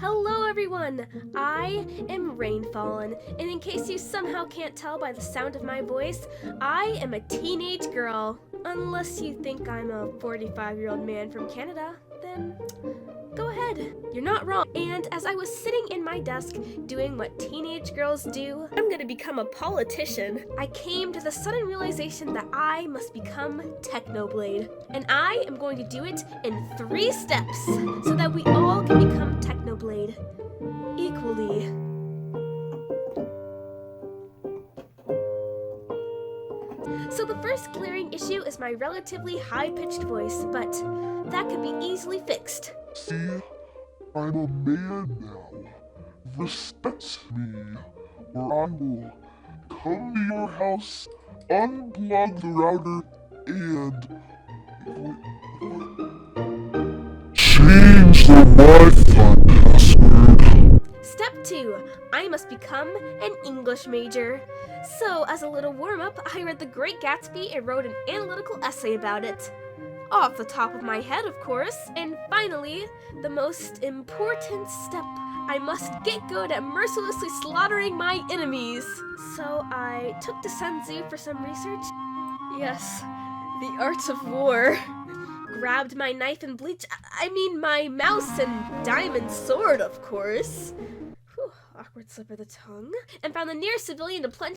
Hello everyone, I am Rainfallen, and in case you somehow can't tell by the sound of my voice, I am a teenage girl. Unless you think I'm a 45-year-old man from Canada, then go ahead, you're not wrong. And as I was sitting in my desk doing what teenage girls do, I'm gonna become a politician, I came to the sudden realization that I must become Technoblade. And I am going to do it in 3 steps, so that we all can become Technoblade equally. So the first glaring issue is my relatively high-pitched voice, but that could be easily fixed. See, I'm a man now. Respect me, or I will come to your house, unplug the router, and change the Wi-Fi password. Step 2, I must become an English major. So, as a little warm-up, I read The Great Gatsby and wrote an analytical essay about it. Off the top of my head, of course. And finally, the most important step, I must get good at mercilessly slaughtering my enemies. So I took to Sun Tzu for some research. Yes, the art of war. Grabbed my knife and my mouse and diamond sword, of course. Whew, awkward slip of the tongue. And found the nearest civilian to plunge